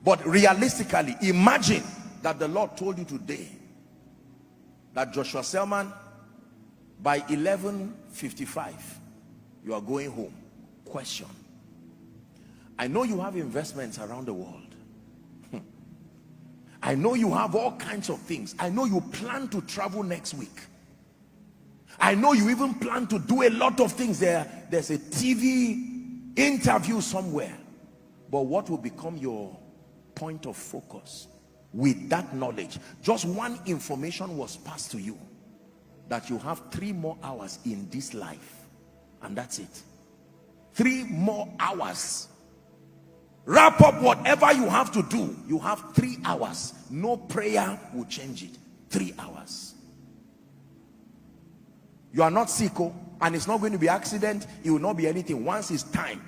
But realistically, imagine that the Lord told you today that Joshua Selman, by 11:55 you are going home. Question: I know you have investments around the world. I know you have all kinds of things. I know you plan to travel next week. I know you even plan to do a lot of things. There's a TV interview somewhere. But what will become your point of focus with that knowledge? Just one information was passed to you, that you have 3 more hours in this life, and that's it. 3 more hours. Wrap up whatever you have to do. You have 3 hours. No prayer will change it. 3 hours. You are not sick, and it's not going to be accident. It will not be anything. Once it's time,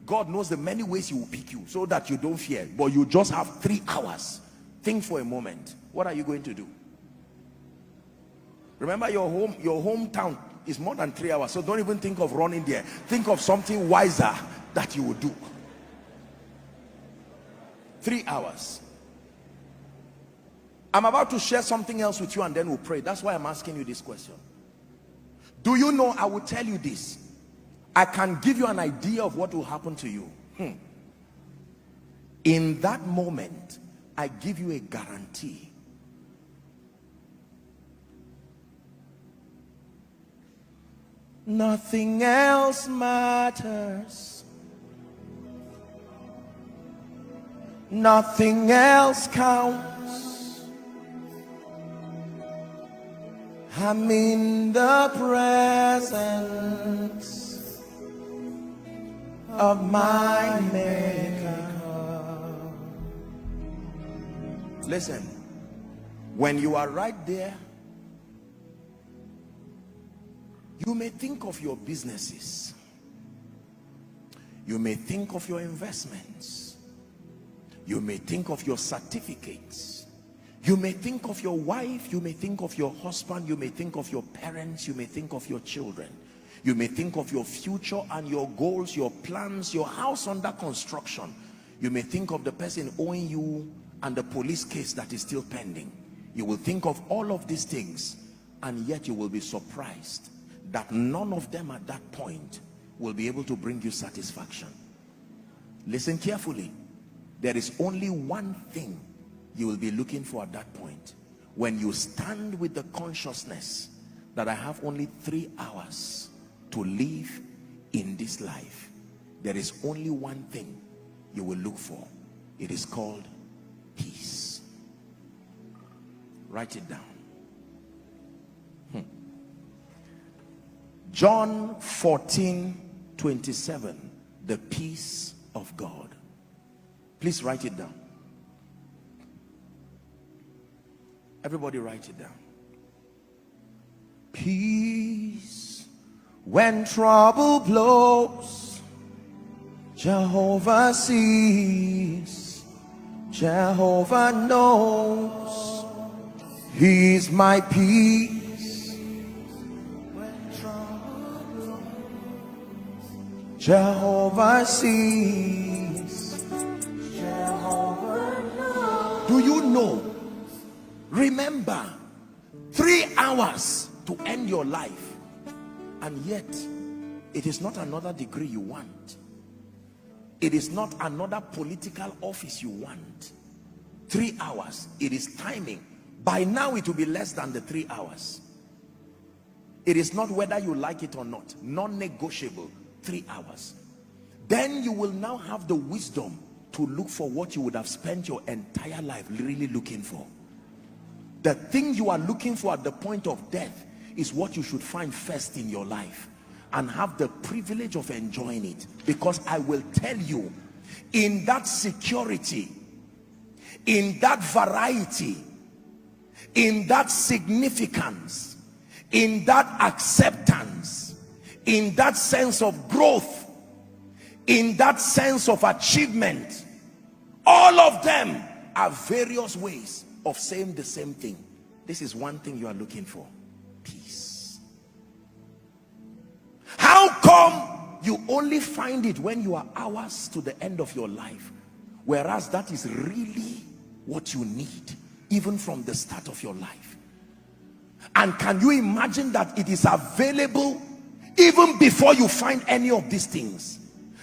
God knows the many ways he will pick you so that you don't fear. But you just have 3 hours. Think for a moment. What are you going to do? Remember, your hometown is more than 3 hours. So don't even think of running there. Think of something wiser that you will do. 3 hours. I'm about to share something else with you, and then we'll pray. That's why I'm asking you this question. Do you know, I will tell you this. I can give you an idea of what will happen to you. In that moment, I give you a guarantee. Nothing else matters. Nothing else counts. I'm in the presence of my Maker. Listen, when you are right there, you may think of your businesses. You may think of your investments. You may think of your certificates. You may think of your wife. You may think of your husband. You may think of your parents. You may think of your children. You may think of your future and your goals, your plans, your house under construction. You may think of the person owing you and the police case that is still pending. You will think of all of these things, and yet you will be surprised that none of them at that point will be able to bring you satisfaction. Listen carefully. There is only one thing you will be looking for at that point. When you stand with the consciousness that I have only 3 hours to live in this life, there is only one thing you will look for. It is called peace. Write it down. John 14:27, the peace of God. Please write it down. Everybody write it down. Peace when trouble blows. Jehovah sees. Jehovah knows. He's my peace. Jehovah sees. Jehovah knows. Do you know? Remember, 3 hours to end your life, and yet it is not another degree you want. It is not another political office you want. 3 hours. It is timing. By now it will be less than the 3 hours. It is not whether you like it or not. Non-negotiable. 3 hours. Then you will now have the wisdom to look for what you would have spent your entire life really looking for. The thing you are looking for at the point of death is what you should find first in your life and have the privilege of enjoying it. Because I will tell you, in that security, in that variety, in that significance, in that acceptance, in that sense of growth, in that sense of achievement, all of them are various ways of saying the same thing. This is one thing you are looking for: peace. How come you only find it when you are hours to the end of your life? whereas that is really what you need, even from the start of your life. And can you imagine that it is available even before you find any of these things?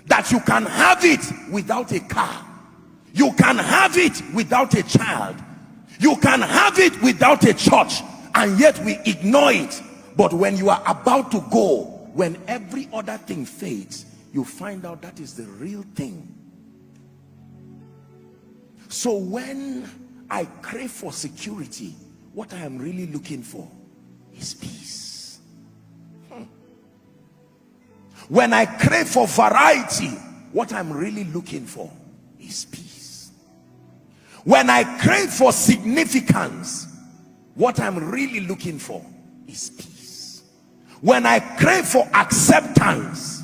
That you can have it without a car, you can have it without a child, you can have it without a church, and yet we ignore it. But when you are about to go, when every other thing fades, you find out that is the real thing. So when I crave for security, what I am really looking for is peace. When I crave for variety, what I'm really looking for is peace. When I crave for significance, what I'm really looking for is peace. When I crave for acceptance,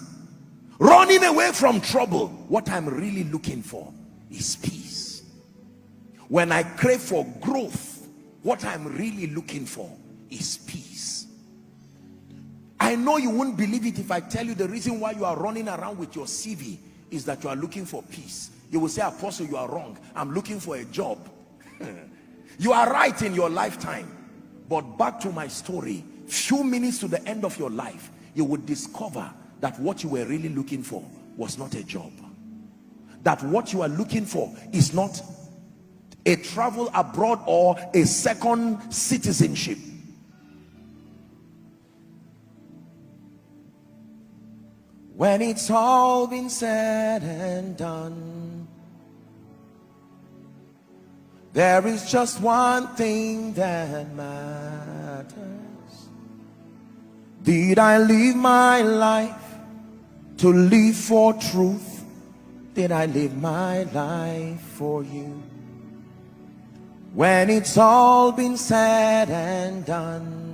running away from trouble, what I'm really looking for is peace. When I crave for growth, what I'm really looking for is peace. I know you won't believe it if I tell you the reason why you are running around with your CV is that you are looking for peace. You will say, Apostle, you are wrong. I'm looking for a job. You are right in your lifetime. But back to my story, few minutes to the end of your life, you would discover that what you were really looking for was not a job. That what you are looking for is not a travel abroad or a second citizenship. When it's all been said and done, there is just one thing that matters. Did I live my life to live for truth? Did I live my life for you? When it's all been said and done,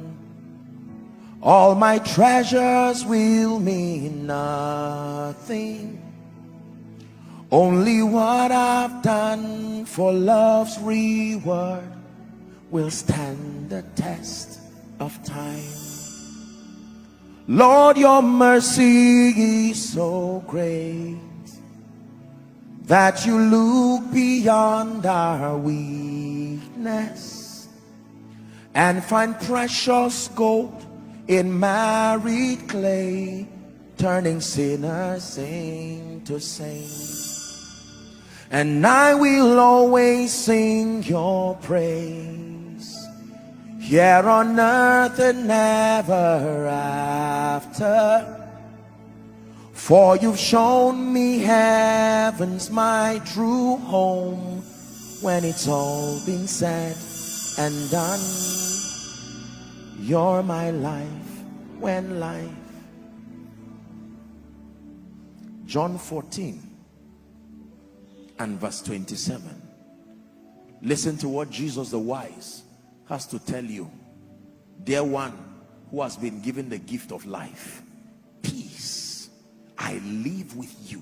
all my treasures will mean nothing. Only what I've done for love's reward will stand the test of time. Lord, your mercy is so great that you look beyond our weakness and find precious gold in married clay, turning sinners into saints. And I will always sing your praise, here on earth and ever after. For you've shown me heaven's my true home. When it's all been said and done, you're my life when life. John 14 and verse 27. Listen to what Jesus the wise has to tell you. Dear one who has been given the gift of life, peace I leave with you.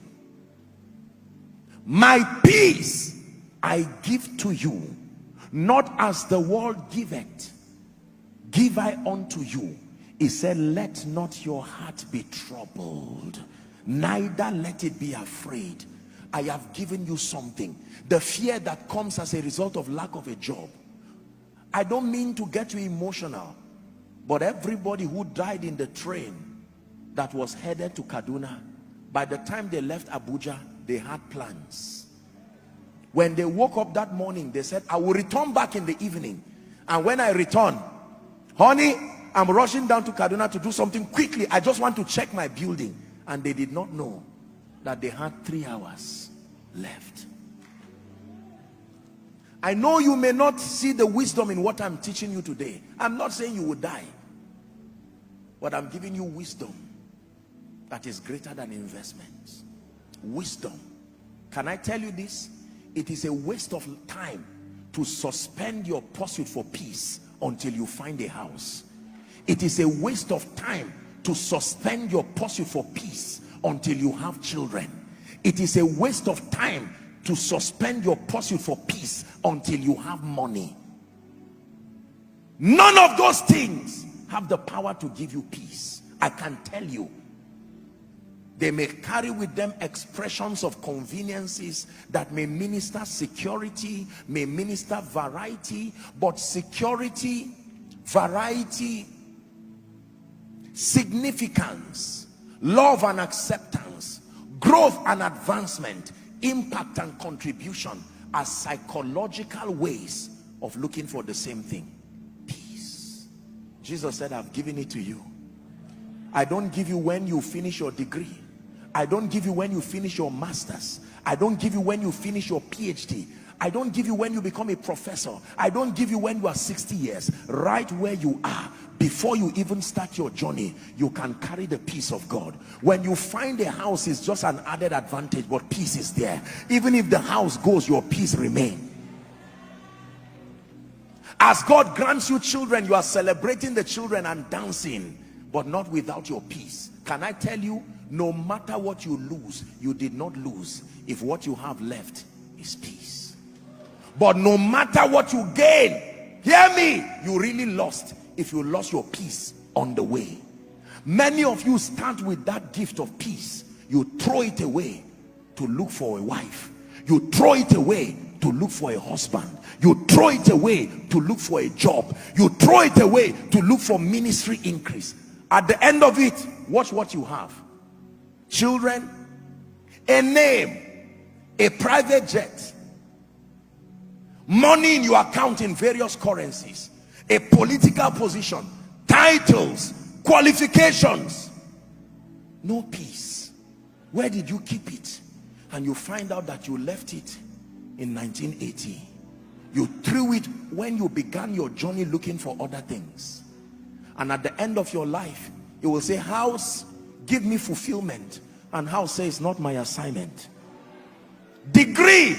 My peace I give to you, not as the world giveth, give I unto you. He said, let not your heart be troubled, neither let it be afraid. I have given you something. The fear that comes as a result of lack of a job. I don't mean to get you emotional, but everybody who died in the train that was headed to Kaduna, by the time they left Abuja, they had plans. When they woke up that morning, they said, I will return back in the evening. And when I return, honey, I'm rushing down to Kaduna to do something quickly. I just want to check my building. And they did not know that they had 3 hours left. I know you may not see the wisdom in what I'm teaching you today. I'm not saying you will die, but I'm giving you wisdom that is greater than investments. Wisdom. Can I tell you this? It is a waste of time to suspend your pursuit for peace until you find a house. It is a waste of time to suspend your pursuit for peace until you have children. It is a waste of time to suspend your pursuit for peace until you have money. None of those things have the power to give you peace. I can tell you, They may carry with them expressions of conveniences that may minister security, may minister variety, but security, variety, significance, love and acceptance, growth and advancement, impact and contribution are psychological ways of looking for the same thing: peace. Jesus said, I've given it to you. I don't give you when you finish your degree. I don't give you when you finish your master's. I don't give you when you finish your PhD. I don't give you when you become a professor. I don't give you when you are 60 years. Right where you are, before you even start your journey, you can carry the peace of God. When you find a house, is just an added advantage, but peace is there. Even if the house goes, your peace remains. As God grants you children, you are celebrating the children and dancing, but not without your peace. Can I tell you, no matter what you lose, you did not lose if what you have left is peace. But no matter what you gain, hear me, you really lost if you lost your peace on the way. Many of you start with that gift of peace. You throw it away to look for a wife. You throw it away to look for a husband. You throw it away to look for a job. You throw it away to look for ministry increase. At the end of it, watch what you have: children, a name, a private jet, money in your account in various currencies, a political position, titles, qualifications, no peace. Where did you keep it? And you find out that you left it in 1980. You threw it when you began your journey looking for other things. And at the end of your life, you will say, house, give me fulfillment. And house says, not my assignment. Degree,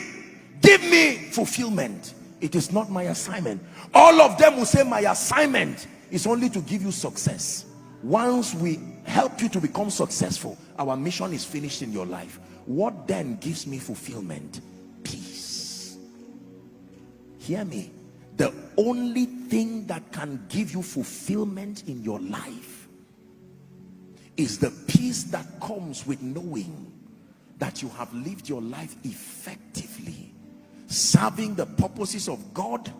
give me fulfillment. It is not my assignment. All of them will say, my assignment is only to give you success. Once we help you to become successful, our mission is finished in your life. What then gives me fulfillment? Peace. Hear me. The only thing that can give you fulfillment in your life is the peace that comes with knowing that you have lived your life effectively, serving the purposes of God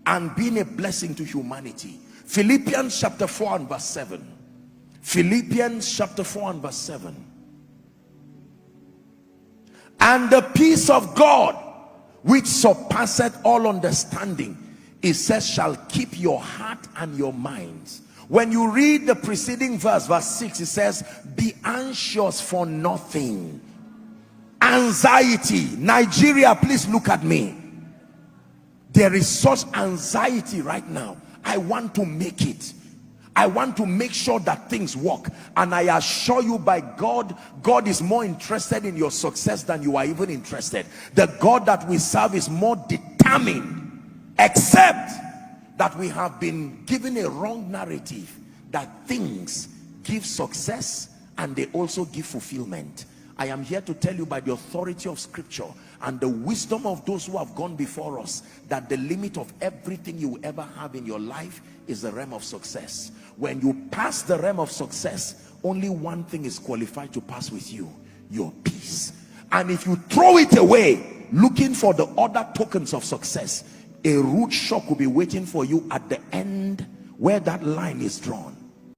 and being a blessing to humanity. Philippians chapter 4 and verse 7. Philippians chapter 4 and verse 7. And the peace of God, which surpasseth all understanding, it says, shall keep your heart and your minds. When you read the preceding verse, verse 6, it says, be anxious for nothing. Anxiety. Nigeria, please look at me. There is such anxiety right now. I want to make it. I want to make sure that things work. And I assure you, by God, God is more interested in your success than you are even interested. The God that we serve is more determined, except that we have been given a wrong narrative that things give success and they also give fulfillment. I am here to tell you by the authority of scripture and the wisdom of those who have gone before us, that the limit of everything you ever have in your life is the realm of success. When you pass the realm of success, only one thing is qualified to pass with you: your peace. And if you throw it away looking for the other tokens of success, a rude shock will be waiting for you at the end where that line is drawn.